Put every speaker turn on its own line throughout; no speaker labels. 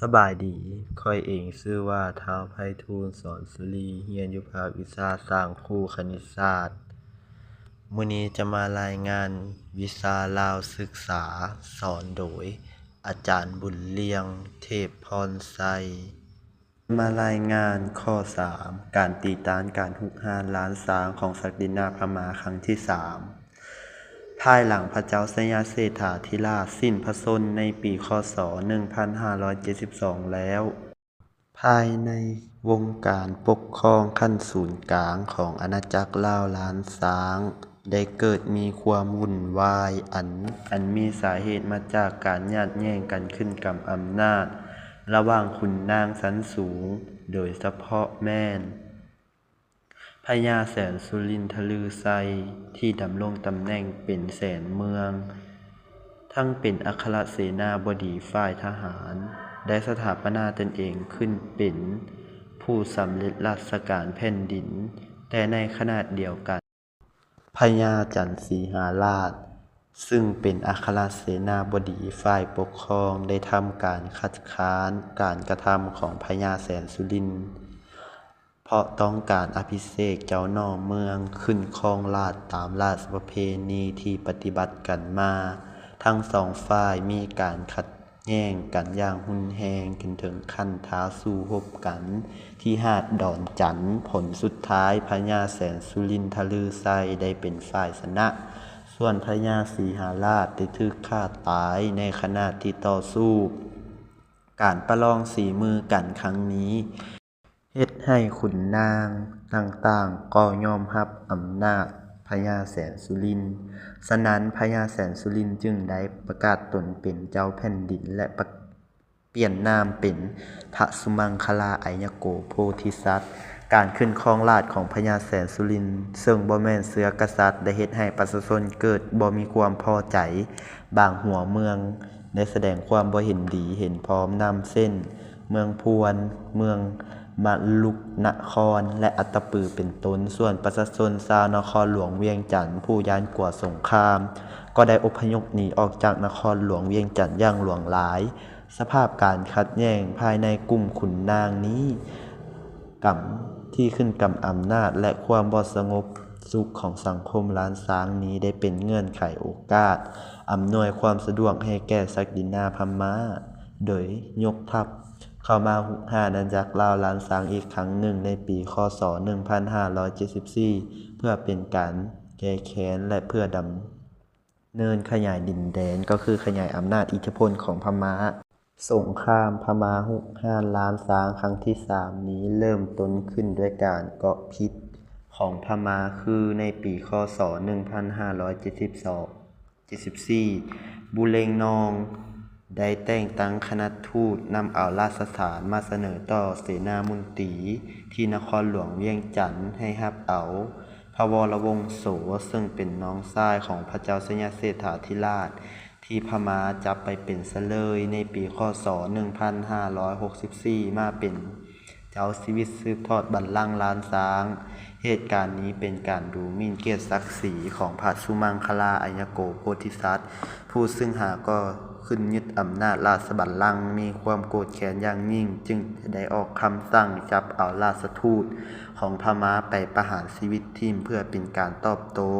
สบายดีข้อยเองชื่อว่าท้าวไพฑูรย์ สอนสุรี เรียนอยู่ภาควิชาสร้างคู่คณิตศาสตร์มื้อนี้จะมารายงานวิชาลาวศึกษาสอนโดยอาจารย์บุญเลี้ยงเทพพรไสยมารายงานข้อ 3 การตีต้านการรุกรานล้านช้างของศักดินาพม่าครั้งที่ 3 ภายหลังพระเจ้าชัยเชษฐาธิราชสิ้นพระชนม์ในปีคศ 1572 แล้ว ภายในวงการปกครองขั้นศูนย์กลางของอาณาจักรลาวล้านช้างได้เกิดมีความวุ่นวายอันมีสาเหตุมาจากการญาติแย่งกันขึ้นกับอำนาจระหว่างขุนนางชั้นสูงโดยเฉพาะแม่นพญาแสนสุรินทฤชัยที่ดำรงตำแหน่งเป็นแสนเมืองทั้งเป็นอัครเสนาบดีฝ่ายทหารได้สถาปนาตนเองขึ้นเป็นผู้สำเร็จราชการแผ่นดินแต่ในขณะเดียวกันพญาจันทสีหราชซึ่งเป็นอัครเสนาบดีฝ่ายปกครองได้ทำการคัดค้านการกระทำของพญาแสนสุรินทร์เพราะต้องการอภิเษกเจ้าหน่อเมืองขึ้นครองราชย์ตามราชประเพณีที่ปฏิบัติกันมาทั้งสองฝ่ายมีการขัดแย้งกันอย่างรุนแรงจนถึงขั้นท้าสู้รบกันที่หาดดอนจันทน์ผลสุดท้ายพญาแสนสุรินทฤชัยได้เป็นฝ่ายชนะส่วนพญาศรีหราชได้ถูกฆ่าตายในขณะที่ต่อสู้การประลองฝีมือกันครั้งนี้เฮ็ดให้ขุนนางต่างๆก็ยอมรับอำนาจพญาแสนสุรินทร์ฉะนั้นพญาแสนสุรินทร์จึงได้ประกาศตนเป็นเจ้าแผ่นดินและเปลี่ยนนามเป็นพระสุมังคลาไอยโกโพธิสัตว์การขึ้นครองราชย์ของพญาแสนสุรินทร์ซึ่งบ่แม่นเชื้อกษัตริย์ได้เฮ็ดให้ประชาชนเกิดบ่มีความพอใจบางหัวเมืองได้แสดงความบ่เห็นดีเห็นพ้องนำเช่นเมืองพวนเมืองมะลุกนครและอัตตปือเป็นต้นส่วนประชาชนชาวนครหลวงเวียงจันทน์ผู้ย้านกลัวสงครามก็ได้อพยพหนีออกจากนครหลวงเวียงจันทน์อย่างหลวงหลายสภาพการขัดแย้งภายในกลุ่มขุนนางนี้ที่ขึ้นกับอำนาจและความบ่สงบสุขของสังคมล้านช้างนี้ได้เป็นเงื่อนไขโอกาสอำนวยความสะดวกให้แก่ศักดินาพม่าโดยยกทัพเข้ามารุกรานอาณาจักรลาวล้านช้างอีกครั้งหนึ่งในปีคศ 1574 เพื่อเป็นการแก้แค้นและเพื่อดำเนินขยายดินแดนก็คือขยายอำนาจอิทธิพลของพม่าสงครามพม่ารุกรานล้านช้างครั้งที่ 3 นี้เริ่มต้นขึ้นด้วยการเกาะพิษของพม่าคือในปีคศ 1574 บุเรงนองได้แต่งตั้งคณะทูตนำเอาราชสารมาเสนอต่อเสนามนตรีที่นครหลวงเวียงจันทน์ให้รับเอาพระวรวงศ์โสซึ่งเป็นน้องชายของพระเจ้าชัยเชษฐาธิราชที่พม่าจับไปเป็นเฉลยในปีคศ 1564 มาเป็นเจ้าชีวิตสืบทอดบัลลังก์ล้านช้างเหตุการณ์นี้เป็นการดูหมิ่นเกียรติศักดิ์ศรีของพระสุมังคลาไอยโกโพธิสัตว์ผู้ซึ่งหาก็ขึ้นยึดอำนาจราชบัลลังก์มีความโกรธแค้นอย่างยิ่งจึงได้ออกคำสั่งจับเอาราชทูตของพม่าไปประหารชีวิตทิ่มเพื่อเป็นการตอบโต้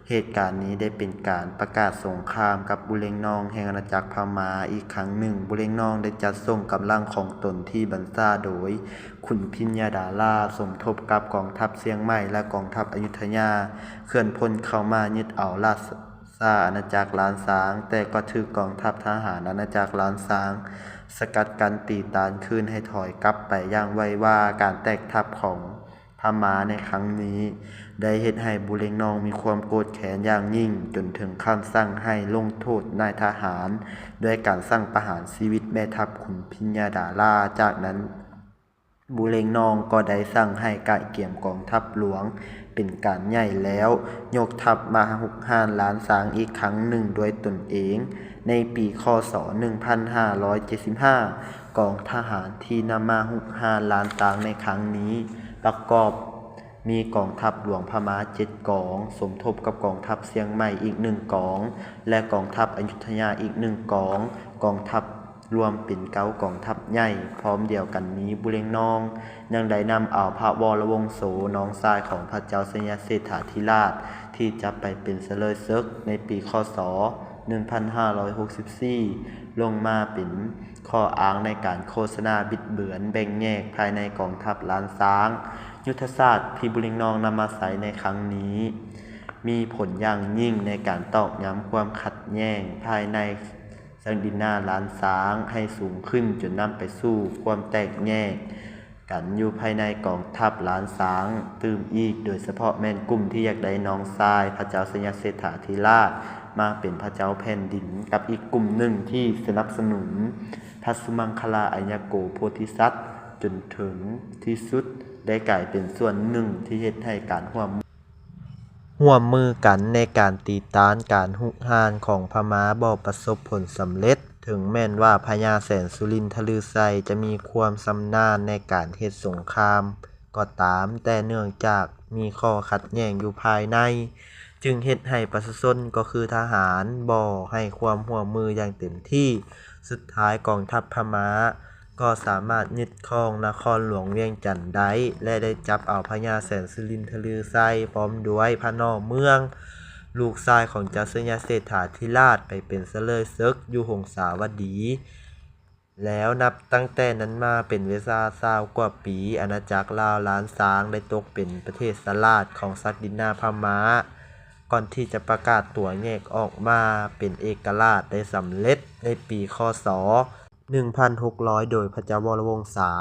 เหตุการณ์นี้ได้เป็นการประกาศสงครามกับบุเรงนองแห่งอาณาจักรพม่าอีกครั้งหนึ่งบุเรงนองได้จัดส่งกำลังของตนที่บัญชาโดยขุนพิญญาดาราสมทบกับกองทัพเชียงใหม่และกองทัพอยุธยาเคลื่อนพลเข้ามายึดเอาราชอาณาจักรล้านช้างแต่ก็ถูกกองทัพทหารอาณาจักรล้านช้างสกัดกั้นตีตานคืนให้ถอยกลับไปอย่างไวว่าการแตกทัพของพม่าในครั้งนี้ได้เฮ็ดให้บุเรงนองมีความโกรธแค้นอย่างยิ่งจนถึงขั้นสั่งให้ลงโทษนายทหารด้วยการสั่งประหารชีวิตแม่ทัพขุนพิญญาดาราจากนั้นบุเรงนองก็ได้สั่งให้ไก่เกี่ยมกองทัพหลวงเป็นการใหญ่แล้วยกทัพมารุกรานล้านช้างอีกครั้งหนึ่งด้วยตนเองในปีคศ 1575 กองทหารที่นำมารุกรานล้านช้างในครั้งนี้ประกอบมีกองทัพหลวงพม่า7กองสมทบกับกองทัพเชียงใหม่อีก1กองและกองทัพอยุธยาอีก1กองกองทัพ รวมเป็น9กองทัพใหญ่พร้อมเดียวกันนี้บุเรงนองยังได้นำเอาพระวรวงศ์โสน้องชายของพระเจ้าสยามเศรษฐาธิราชที่จะไปเป็นเสลยศึกในปีคศ1564ลงมาเป็นข้ออ้างในการโฆษณาบิดเบือนแบ่งแยกภายในกองทัพล้านช้างยุทธศาสตร์ที่บุเรงนองนำมาใช้ในครั้งนี้มีผลอย่างยิ่งในการตอกย้ำความขัดแย้งภายในสังดินาล้านช้างให้สูงขึ้นจนนำไปสู่ความแตกแยกกันอยู่ภายในกองทัพล้านช้างตื่มอีกโดยเฉพาะแม่นกลุ่มที่อยากได้น้องชายพระเจ้าสยามเศรษฐาธิราชมาเป็นพระเจ้าแผ่นดินกับอีกกลุ่มหนึ่งที่สนับสนุนพระสุมังคลาอัญญโกโพธิสัตว์จนถึงที่สุดได้กลายเป็นส่วนหนึ่งที่เฮ็ดให้การร่วมมือกันในการตีต้านการรุกรานของพม่าบ่ประสบผลสำเร็จถึงแม้นว่าพญาแสนสุรินทร์ฤทัยจะมีความชำนาญในการเฮ็ดสงครามก็ตามแต่เนื่องจากมีข้อขัดแย้งอยู่ภายในจึงเฮ็ดให้ประชาชนก็คือทหารบ่ให้ความร่วมมืออย่างเต็มที่สุดท้ายกองทัพพม่าก็สามารถยึดครองนครหลวงเวียงจันทน์ได้และได้จับเอาพญาแสนสุรินทร์ฤทัยพร้อมด้วยพระนอกเมืองลูกชายของเจ้าสยามเศรษฐาธิราชไปเป็นเสลยศึกอยู่หงสาวดีแล้วนับตั้งแต่นั้นมาเป็นเวลา20กว่าปีอาณาจักรลาวล้านช้างได้ตกเป็นประเทศสลาดของศักดินาพม่าก่อนที่จะประกาศตัวแยกออกมาเป็นเอกราชได้สำเร็จในปีคศ1600โดยพระเจ้าวรวงศา